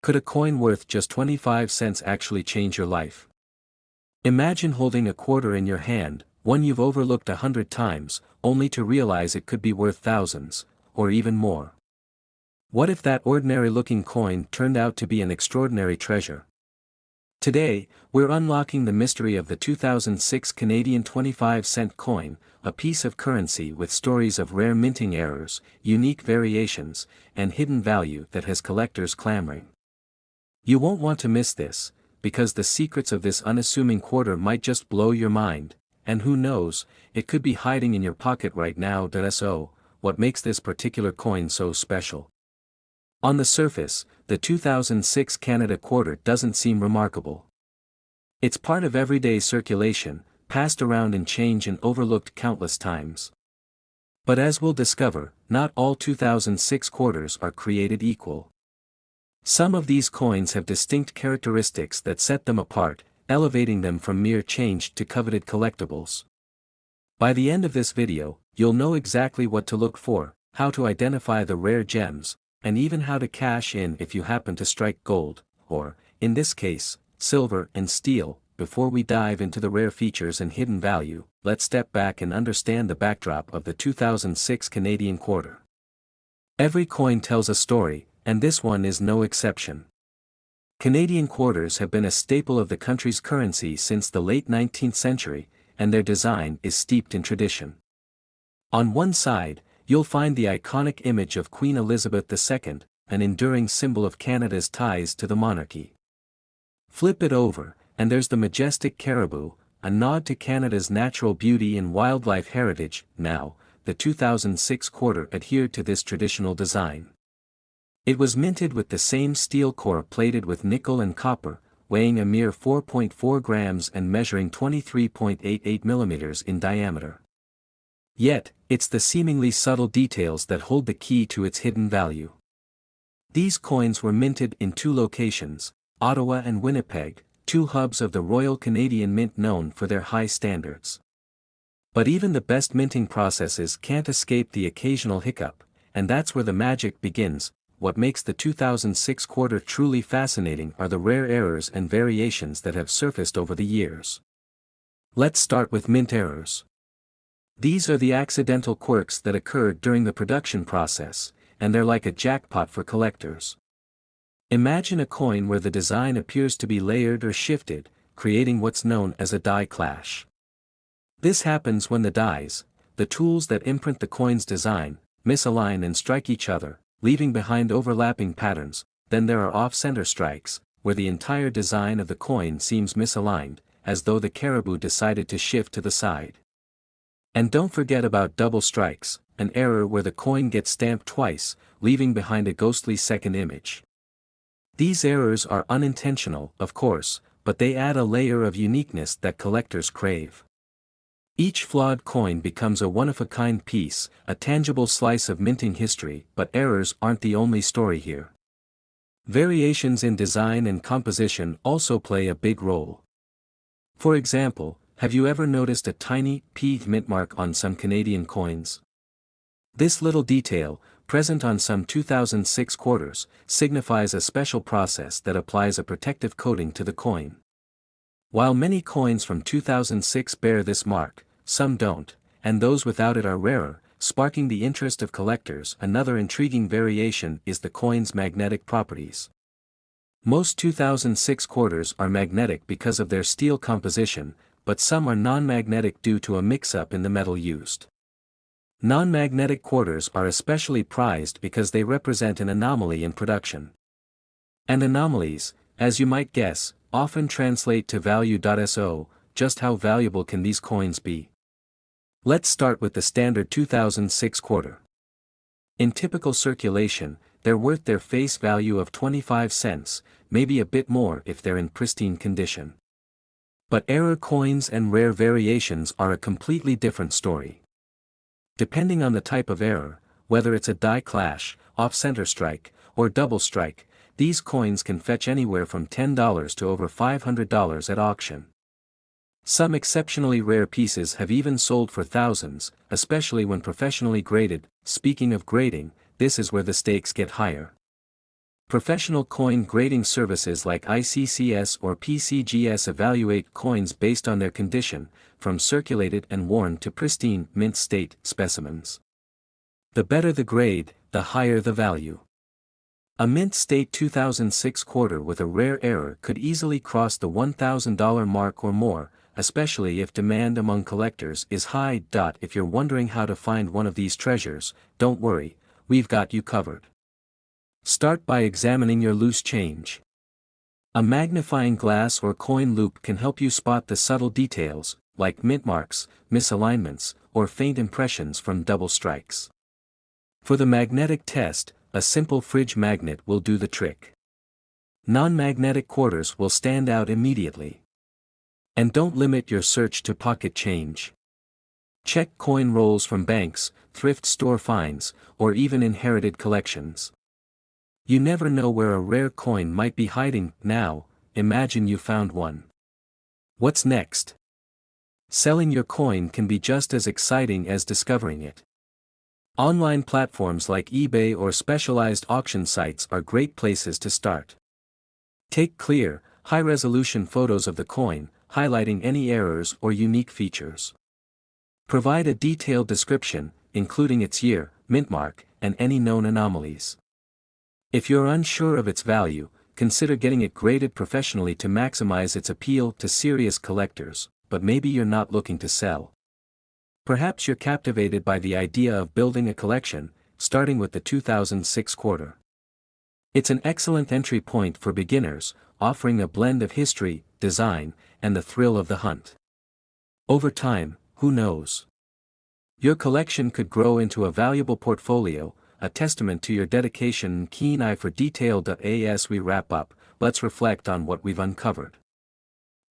Could a coin worth just 25 cents actually change your life? Imagine holding a quarter in your hand, one you've overlooked 100 times, only to realize it could be worth thousands, or even more. What if that ordinary-looking coin turned out to be an extraordinary treasure? Today, we're unlocking the mystery of the 2006 Canadian 25-cent coin, a piece of currency with stories of rare minting errors, unique variations, and hidden value that has collectors clamoring. You won't want to miss this, because the secrets of this unassuming quarter might just blow your mind, and who knows, it could be hiding in your pocket right now. So, what makes this particular coin so special? On the surface, the 2006 Canada quarter doesn't seem remarkable. It's part of everyday circulation, passed around in change and overlooked countless times. But as we'll discover, not all 2006 quarters are created equal. Some of these coins have distinct characteristics that set them apart, elevating them from mere change to coveted collectibles. By the end of this video, you'll know exactly what to look for, how to identify the rare gems, and even how to cash in if you happen to strike gold, or, in this case, silver and steel. Before we dive into the rare features and hidden value, let's step back and understand the backdrop of the 2006 Canadian quarter. Every coin tells a story, and this one is no exception. Canadian quarters have been a staple of the country's currency since the late 19th century, and their design is steeped in tradition. On one side, you'll find the iconic image of Queen Elizabeth II, an enduring symbol of Canada's ties to the monarchy. Flip it over, and there's the majestic caribou, a nod to Canada's natural beauty and wildlife heritage. Now, the 2006 quarter adhered to this traditional design. It was minted with the same steel core plated with nickel and copper, weighing a mere 4.4 grams and measuring 23.88 millimeters in diameter. Yet, it's the seemingly subtle details that hold the key to its hidden value. These coins were minted in two locations, Ottawa and Winnipeg, two hubs of the Royal Canadian Mint known for their high standards. But even the best minting processes can't escape the occasional hiccup, and that's where the magic begins. What makes the 2006 quarter truly fascinating are the rare errors and variations that have surfaced over the years. Let's start with mint errors. These are the accidental quirks that occurred during the production process, and they're like a jackpot for collectors. Imagine a coin where the design appears to be layered or shifted, creating what's known as a die clash. This happens when the dies, the tools that imprint the coin's design, misalign and strike each other, leaving behind overlapping patterns. Then there are off-center strikes, where the entire design of the coin seems misaligned, as though the caribou decided to shift to the side. And don't forget about double strikes, an error where the coin gets stamped twice, leaving behind a ghostly second image. These errors are unintentional, of course, but they add a layer of uniqueness that collectors crave. Each flawed coin becomes a one-of-a-kind piece, a tangible slice of minting history. But errors aren't the only story here. Variations in design and composition also play a big role. For example, have you ever noticed a tiny P mint mark on some Canadian coins? This little detail, present on some 2006 quarters, signifies a special process that applies a protective coating to the coin. While many coins from 2006 bear this mark, some don't, and those without it are rarer, sparking the interest of collectors. Another intriguing variation is the coin's magnetic properties. Most 2006 quarters are magnetic because of their steel composition, but some are non-magnetic due to a mix-up in the metal used. Non-magnetic quarters are especially prized because they represent an anomaly in production. And anomalies, as you might guess, often translate to value. So, just how valuable can these coins be? Let's start with the standard 2006 quarter. In typical circulation, they're worth their face value of 25 cents, maybe a bit more if they're in pristine condition. But error coins and rare variations are a completely different story. Depending on the type of error, whether it's a die clash, off-center strike, or double strike, these coins can fetch anywhere from $10 to over $500 at auction. Some exceptionally rare pieces have even sold for thousands, especially when professionally graded. Speaking of grading, this is where the stakes get higher. Professional coin grading services like ICCS or PCGS evaluate coins based on their condition, from circulated and worn to pristine, mint state specimens. The better the grade, the higher the value. A mint state 2006 quarter with a rare error could easily cross the $1,000 mark or more, especially if demand among collectors is high. If you're wondering how to find one of these treasures, don't worry, we've got you covered. Start by examining your loose change. A magnifying glass or coin loupe can help you spot the subtle details, like mint marks, misalignments, or faint impressions from double strikes. For the magnetic test, a simple fridge magnet will do the trick. Non-magnetic quarters will stand out immediately. And don't limit your search to pocket change. Check coin rolls from banks, thrift store finds, or even inherited collections. You never know where a rare coin might be hiding. Now, imagine you found one. What's next? Selling your coin can be just as exciting as discovering it. Online platforms like eBay or specialized auction sites are great places to start. Take clear, high-resolution photos of the coin, highlighting any errors or unique features. Provide a detailed description, including its year, mint mark, and any known anomalies. If you're unsure of its value, consider getting it graded professionally to maximize its appeal to serious collectors, but maybe you're not looking to sell. Perhaps you're captivated by the idea of building a collection, starting with the 2006 quarter. It's an excellent entry point for beginners, offering a blend of history, design, and the thrill of the hunt. Over time, who knows? Your collection could grow into a valuable portfolio, a testament to your dedication and keen eye for detail. As we wrap up, let's reflect on what we've uncovered.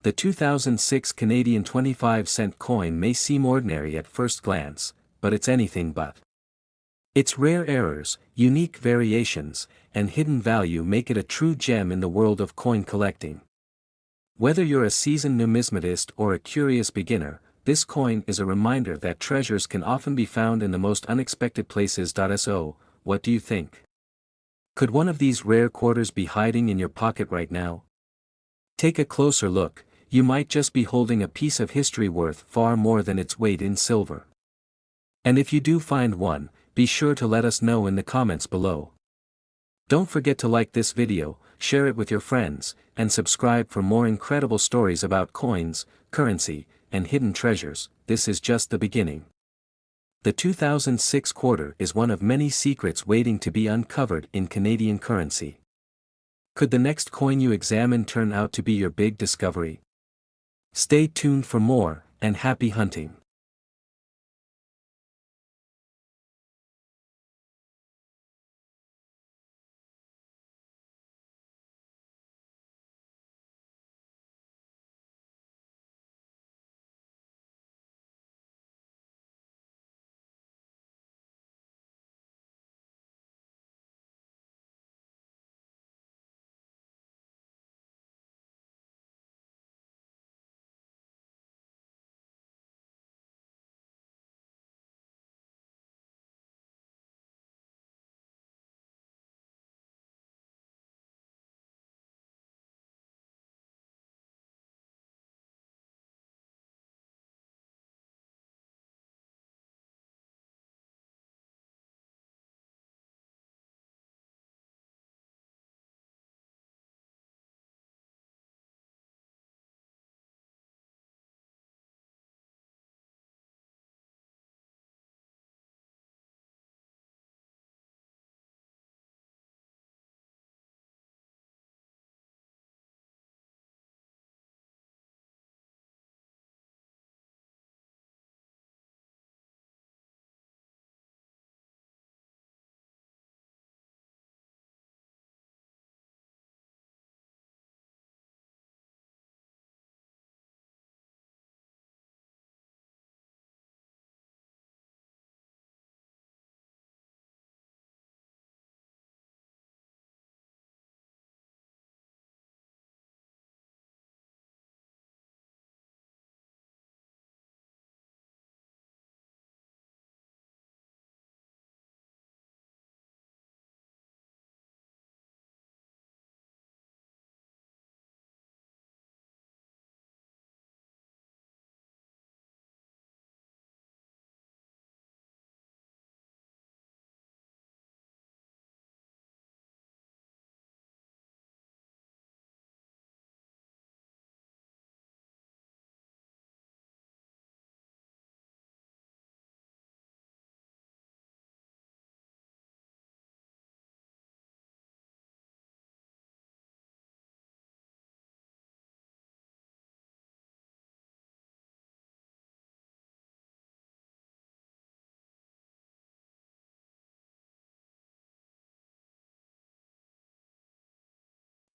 The 2006 Canadian 25-cent coin may seem ordinary at first glance, but it's anything but. Its rare errors, unique variations, and hidden value make it a true gem in the world of coin collecting. Whether you're a seasoned numismatist or a curious beginner, this coin is a reminder that treasures can often be found in the most unexpected places. So, what do you think? Could one of these rare quarters be hiding in your pocket right now? Take a closer look. You might just be holding a piece of history worth far more than its weight in silver. And if you do find one, be sure to let us know in the comments below. Don't forget to like this video, share it with your friends, and subscribe for more incredible stories about coins, currency, and hidden treasures. This is just the beginning. The 2006 quarter is one of many secrets waiting to be uncovered in Canadian currency. Could the next coin you examine turn out to be your big discovery? Stay tuned for more, and happy hunting!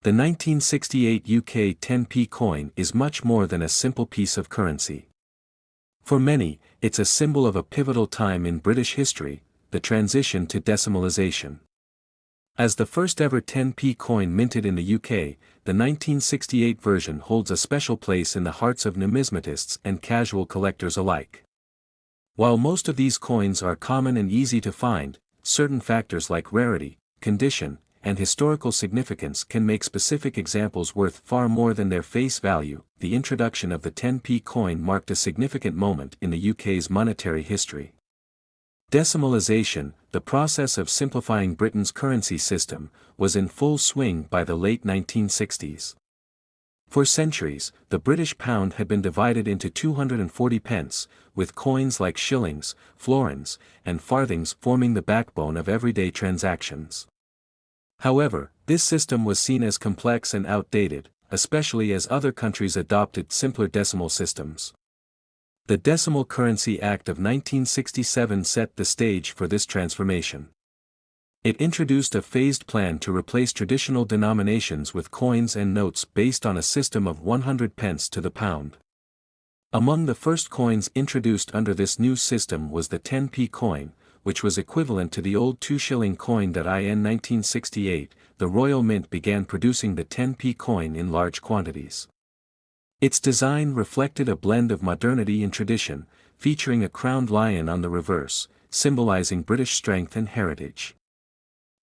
The 1968 UK 10p coin is much more than a simple piece of currency. For many, it's a symbol of a pivotal time in British history, the transition to decimalisation. As the first ever 10p coin minted in the UK, the 1968 version holds a special place in the hearts of numismatists and casual collectors alike. While most of these coins are common and easy to find, certain factors like rarity, condition, and historical significance can make specific examples worth far more than their face value. The introduction of the 10p coin marked a significant moment in the UK's monetary history. Decimalisation, the process of simplifying Britain's currency system, was in full swing by the late 1960s. For centuries, the British pound had been divided into 240 pence, with coins like shillings, florins, and farthings forming the backbone of everyday transactions. However, this system was seen as complex and outdated, especially as other countries adopted simpler decimal systems. The Decimal Currency Act of 1967 set the stage for this transformation. It introduced a phased plan to replace traditional denominations with coins and notes based on a system of 100 pence to the pound. Among the first coins introduced under this new system was the 10p coin, which was equivalent to the old 2-shilling coin. In 1968, the Royal Mint began producing the 10p coin in large quantities. Its design reflected a blend of modernity and tradition, featuring a crowned lion on the reverse, symbolizing British strength and heritage.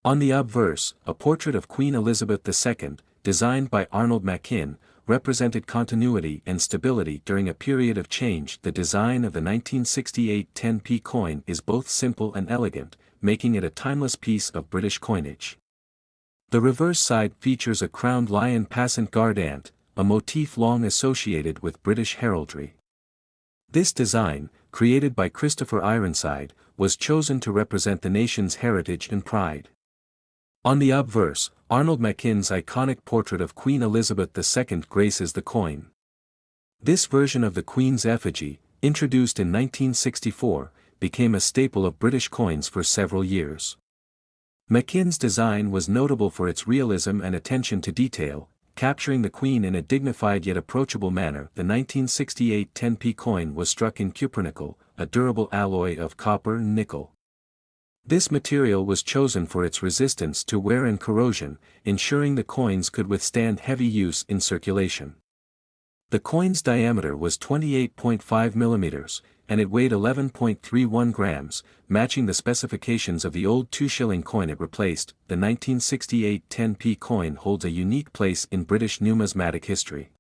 On the obverse, a portrait of Queen Elizabeth II, designed by Arnold Machin, represented continuity and stability during a period of change. The design of the 1968 10p coin is both simple and elegant, making it a timeless piece of British coinage. The reverse side features a crowned lion passant guard ant, a motif long associated with British heraldry. This design, created by Christopher Ironside, was chosen to represent the nation's heritage and pride. On the obverse, Arnold Machin's iconic portrait of Queen Elizabeth II graces the coin. This version of the Queen's effigy, introduced in 1964, became a staple of British coins for several years. Machin's design was notable for its realism and attention to detail, capturing the Queen in a dignified yet approachable manner. The 1968 10p coin was struck in cupronickel, a durable alloy of copper and nickel. This material was chosen for its resistance to wear and corrosion, ensuring the coins could withstand heavy use in circulation. The coin's diameter was 28.5 mm, and it weighed 11.31 grams, matching the specifications of the old 2-shilling coin it replaced. The 1968 10p coin holds a unique place in British numismatic history.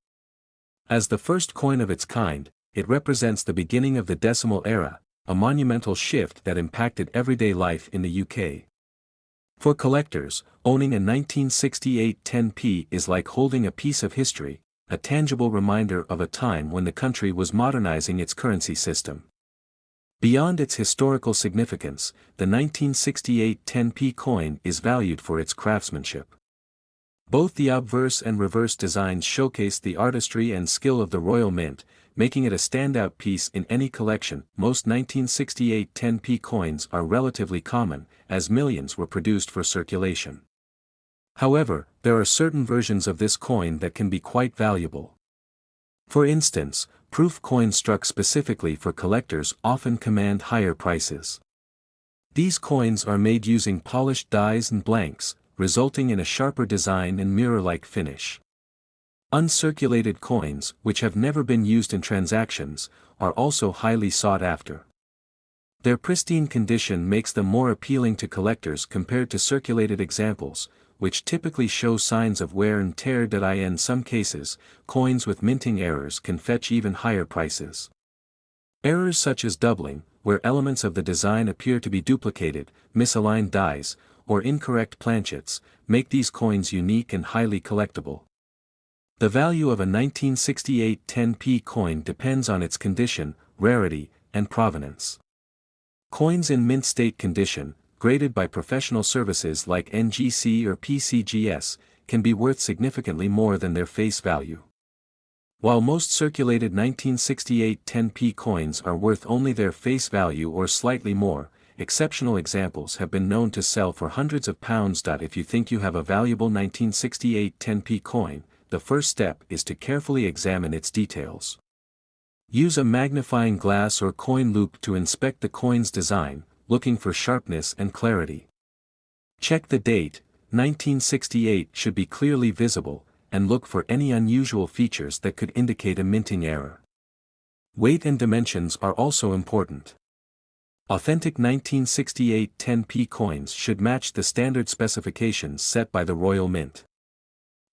As the first coin of its kind, it represents the beginning of the decimal era, a monumental shift that impacted everyday life in the UK. For collectors, owning a 1968 10p is like holding a piece of history, a tangible reminder of a time when the country was modernizing its currency system. Beyond its historical significance, the 1968 10p coin is valued for its craftsmanship. Both the obverse and reverse designs showcase the artistry and skill of the Royal Mint, making it a standout piece in any collection. Most 1968 10p coins are relatively common, as millions were produced for circulation. However, there are certain versions of this coin that can be quite valuable. For instance, proof coins struck specifically for collectors often command higher prices. These coins are made using polished dies and blanks, resulting in a sharper design and mirror-like finish. Uncirculated coins, which have never been used in transactions, are also highly sought after. Their pristine condition makes them more appealing to collectors compared to circulated examples, which typically show signs of wear and tear. In some cases, coins with minting errors can fetch even higher prices. Errors such as doubling, where elements of the design appear to be duplicated, misaligned dies, or incorrect planchets, make these coins unique and highly collectible. The value of a 1968 10p coin depends on its condition, rarity, and provenance. Coins in mint state condition, graded by professional services like NGC or PCGS, can be worth significantly more than their face value. While most circulated 1968 10p coins are worth only their face value or slightly more, exceptional examples have been known to sell for hundreds of pounds. If you think you have a valuable 1968 10p coin, the first step is to carefully examine its details. Use a magnifying glass or coin loupe to inspect the coin's design, looking for sharpness and clarity. Check the date. 1968 should be clearly visible, and look for any unusual features that could indicate a minting error. Weight and dimensions are also important. Authentic 1968 10p coins should match the standard specifications set by the Royal Mint.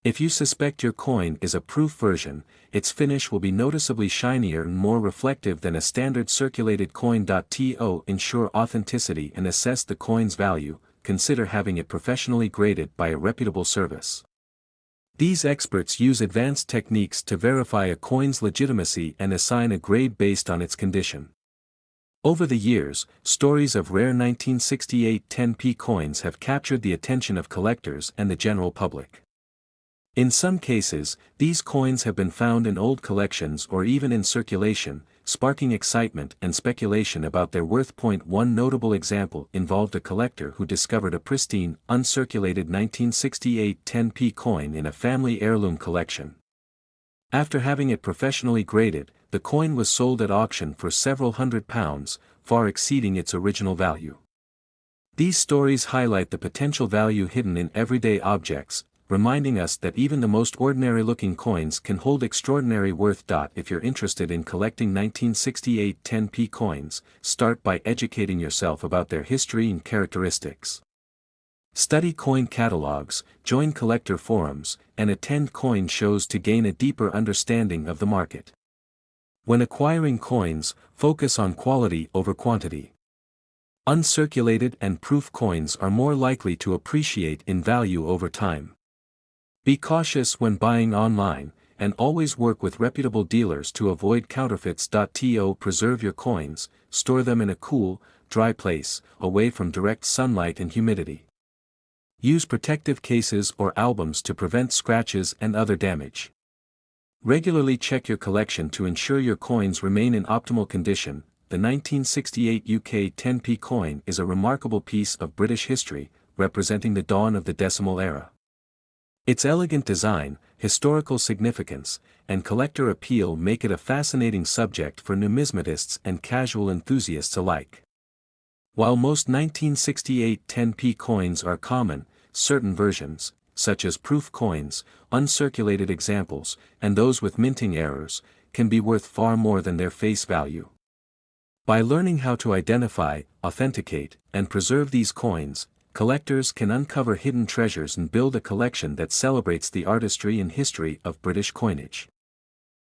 If you suspect your coin is a proof version, its finish will be noticeably shinier and more reflective than a standard circulated coin. To ensure authenticity and assess the coin's value, consider having it professionally graded by a reputable service. These experts use advanced techniques to verify a coin's legitimacy and assign a grade based on its condition. Over the years, stories of rare 1968 10p coins have captured the attention of collectors and the general public. In some cases, these coins have been found in old collections or even in circulation, sparking excitement and speculation about their worth. One notable example involved a collector who discovered a pristine, uncirculated 1968 10p coin in a family heirloom collection. After having it professionally graded, the coin was sold at auction for several £100s, far exceeding its original value. These stories highlight the potential value hidden in everyday objects, reminding us that even the most ordinary-looking coins can hold extraordinary worth. If you're interested in collecting 1968 10p coins, start by educating yourself about their history and characteristics. Study coin catalogs, join collector forums, and attend coin shows to gain a deeper understanding of the market. When acquiring coins, focus on quality over quantity. Uncirculated and proof coins are more likely to appreciate in value over time. Be cautious when buying online, and always work with reputable dealers to avoid counterfeits. To preserve your coins, store them in a cool, dry place, away from direct sunlight and humidity. Use protective cases or albums to prevent scratches and other damage. Regularly check your collection to ensure your coins remain in optimal condition. The 1968 UK 10p coin is a remarkable piece of British history, representing the dawn of the decimal era. Its elegant design, historical significance, and collector appeal make it a fascinating subject for numismatists and casual enthusiasts alike. While most 1968 10p coins are common, certain versions, such as proof coins, uncirculated examples, and those with minting errors, can be worth far more than their face value. By learning how to identify, authenticate, and preserve these coins, collectors can uncover hidden treasures and build a collection that celebrates the artistry and history of British coinage.